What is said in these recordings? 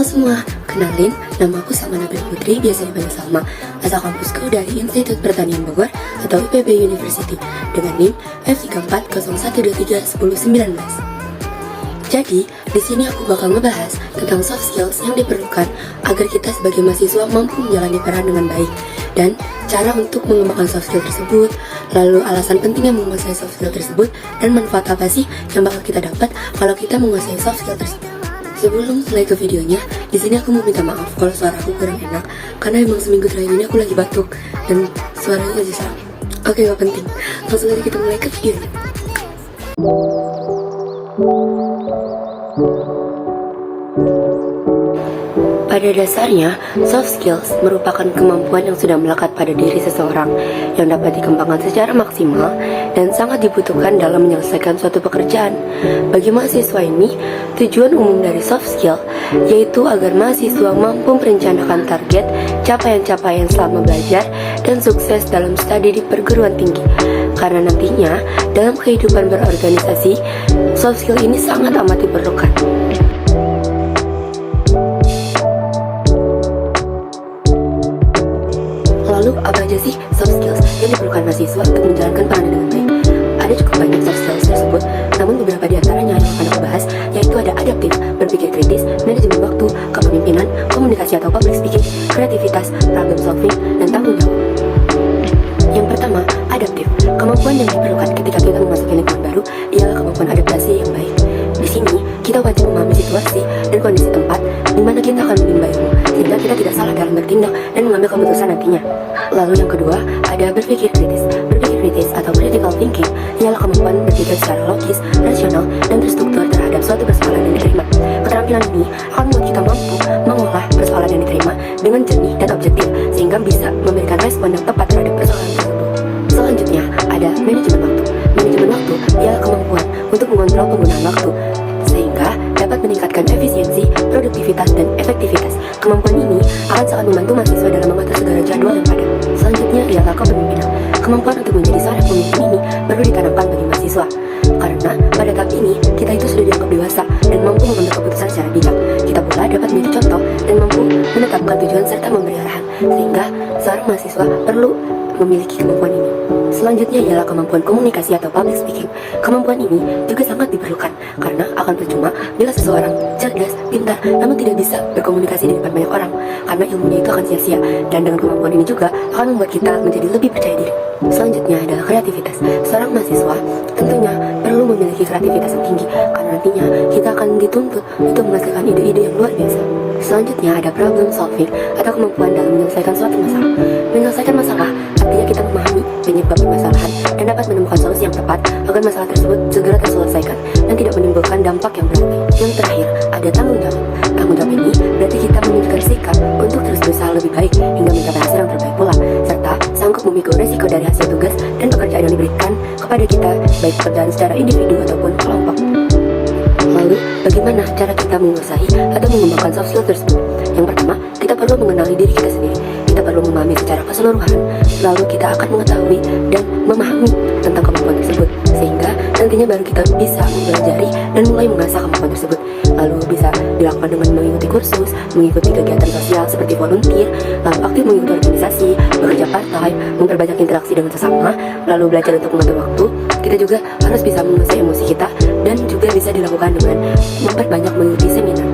Halo semua, kenalin, nama aku Salma Nabila Putri, biasa dipanggil Salma. Asal kampusku dari Institut Pertanian Bogor atau IPB University dengan NIM F3401231019. Jadi, di sini aku bakal ngebahas tentang soft skills yang diperlukan agar kita sebagai mahasiswa mampu menjalani peran dengan baik dan cara untuk mengembangkan soft skill tersebut, lalu alasan pentingnya menguasai soft skill tersebut dan manfaat apa sih yang bakal kita dapat kalau kita menguasai soft skill tersebut. Sebelum mulai ke videonya, di sini aku mau minta maaf kalau suara aku kurang enak karena emang seminggu terakhir ini aku lagi batuk dan suaranya lagi salah. Oke, gak penting. Langsung aja kita mulai ke videonya. Pada dasarnya, soft skills merupakan kemampuan yang sudah melekat pada diri seseorang yang dapat dikembangkan secara maksimal dan sangat dibutuhkan dalam menyelesaikan suatu pekerjaan. Bagi mahasiswa ini, tujuan umum dari soft skill yaitu agar mahasiswa mampu merencanakan target, capaian-capaian selama belajar, dan sukses dalam studi di perguruan tinggi. Karena nantinya, dalam kehidupan berorganisasi, soft skill ini sangat amat diperlukan. Lalu apa aja sih soft skills yang diperlukan mahasiswa untuk menjalankan perannya dengan baik? Ada cukup banyak soft skills tersebut, namun beberapa di antaranya yang akan aku bahas yaitu ada adaptif, berpikir kritis, manajemen waktu, kepemimpinan, komunikasi atau public speaking, kreativitas, problem solving, dan tanggung jawab. Yang pertama, adaptif. Kemampuan yang diperlukan ketika kita memasuki lingkungan baru ialah kemampuan adaptasi yang baik. Di sini, kita wajib memahami situasi dan kondisi tempat di mana kita akan menimba ilmu, sehingga kita tidak salah dalam bertindak dan mengambil keputusan nantinya. Lalu yang kedua, ada berpikir kritis. Berpikir kritis atau critical thinking ialah kemampuan berpikir secara logis, rasional, dan terstruktur terhadap suatu persoalan yang diterima. Keterampilan ini akan membuat kita mampu mengolah persoalan yang diterima dengan jernih dan objektif, sehingga bisa memberikan respon yang tepat terhadap persoalan tersebut. Selanjutnya, ada manajemen waktu. Manajemen waktu ialah kemampuan untuk mengontrol penggunaan waktu, sehingga dapat meningkatkan efisiensi, produktivitas, dan efektivitas. Kemampuan ini akan sangat membantu mahasiswa dalam mengatur segala jadwal yang padat. Selanjutnya ialah kepemimpinan. Kemampuan untuk menjadi seorang pemimpin ini perlu ditanamkan bagi mahasiswa, karena pada tahap ini kita itu sudah dianggap dewasa dan mampu mengambil keputusan secara bijak. Kita pula dapat menjadi contoh dan mampu menetapkan tujuan serta memberi arahan, sehingga seorang mahasiswa perlu memiliki kemampuan ini. Selanjutnya ialah kemampuan komunikasi atau public speaking. Kemampuan ini juga sangat diperlukan karena akan percuma bila seseorang cerdas, pintar, namun tidak bisa berkomunikasi di depan banyak orang, karena ilmunya itu akan sia-sia. Dan dengan kemampuan ini juga akan membuat kita menjadi lebih percaya diri. Selanjutnya adalah kreativitas. Seorang mahasiswa tentunya perlu memiliki kreativitas yang tinggi karena nantinya kita akan dituntut untuk menghasilkan ide-ide yang luar biasa. Selanjutnya ada problem solving atau kemampuan dalam menyelesaikan suatu masalah. Menyelesaikan masalah artinya kita memahami penyebab permasalahan dan dapat menemukan solusi yang tepat agar masalah tersebut segera terselesaikan dan tidak menimbulkan dampak yang berarti. Yang terakhir ada tanggung jawab. Tanggung jawab ini berarti kita menunjukkan sikap untuk terus berusaha lebih baik hingga mencapai hasil yang terbaik pula, serta sanggup memikul resiko dari hasil tugas dan pekerjaan yang diberikan kepada kita, baik pekerjaan secara individu ataupun kelompok. Lalu, bagaimana cara kita menguasai atau mengembangkan soft skill tersebut? Yang pertama, kita perlu mengenali diri kita sendiri. Kita perlu memahami secara keseluruhan, lalu kita akan mengetahui dan memahami tentang kemampuan tersebut, sehingga nantinya baru kita bisa mempelajari dan mulai mengasah kemampuan tersebut. Lalu bisa dilakukan dengan mengikuti kursus, mengikuti kegiatan sosial seperti volunteer, lalu aktif mengikuti organisasi, bekerja part-time, memperbanyak interaksi dengan sesama, lalu belajar untuk mengatur waktu. Kita juga harus bisa menguasai emosi kita dan juga bisa dilakukan dengan memperbanyak mengikuti seminar.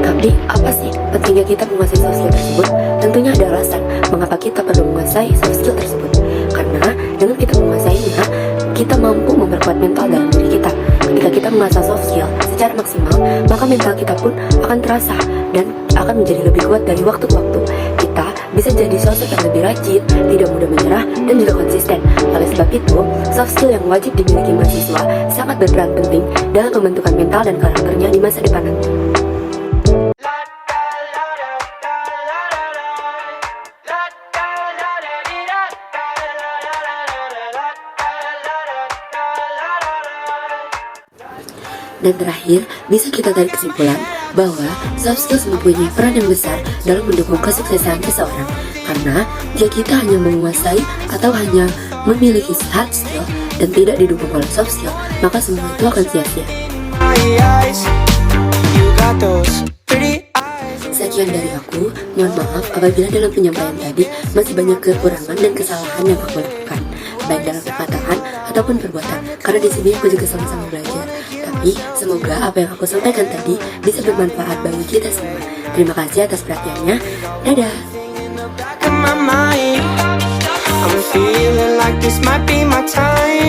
Tapi apa sih pentingnya kita menguasai soft skill tersebut? Tentunya ada alasan mengapa kita perlu menguasai soft skill tersebut. Karena dengan kita menguasainya, kita mampu memperkuat mental dalam diri kita. Ketika kita mengasah soft skill secara maksimal, maka mental kita pun akan terasa dan akan menjadi lebih kuat dari waktu ke waktu. Kita bisa jadi sosok yang lebih rajin, tidak mudah menyerah, dan juga konsisten. Oleh sebab itu, soft skill yang wajib dimiliki mahasiswa sangat berperan penting dalam pembentukan mental dan karakternya di masa depan nanti. Dan terakhir, bisa kita tarik kesimpulan bahwa soft skills mempunyai peran yang besar dalam mendukung kesuksesan seseorang. Karena jika kita hanya menguasai atau hanya memiliki hard skill dan tidak didukung oleh soft skill, maka semua itu akan sia-sia. Sekian dari aku, mohon maaf apabila dalam penyampaian tadi masih banyak kekurangan dan kesalahan yang aku lakukan, baik dalam perkataan ataupun perbuatan, karena di sini aku juga sama-sama belajar. Tapi semoga apa yang aku sampaikan tadi bisa bermanfaat bagi kita semua. Terima kasih atas perhatiannya. Dadah. I'm feeling like this might be my time.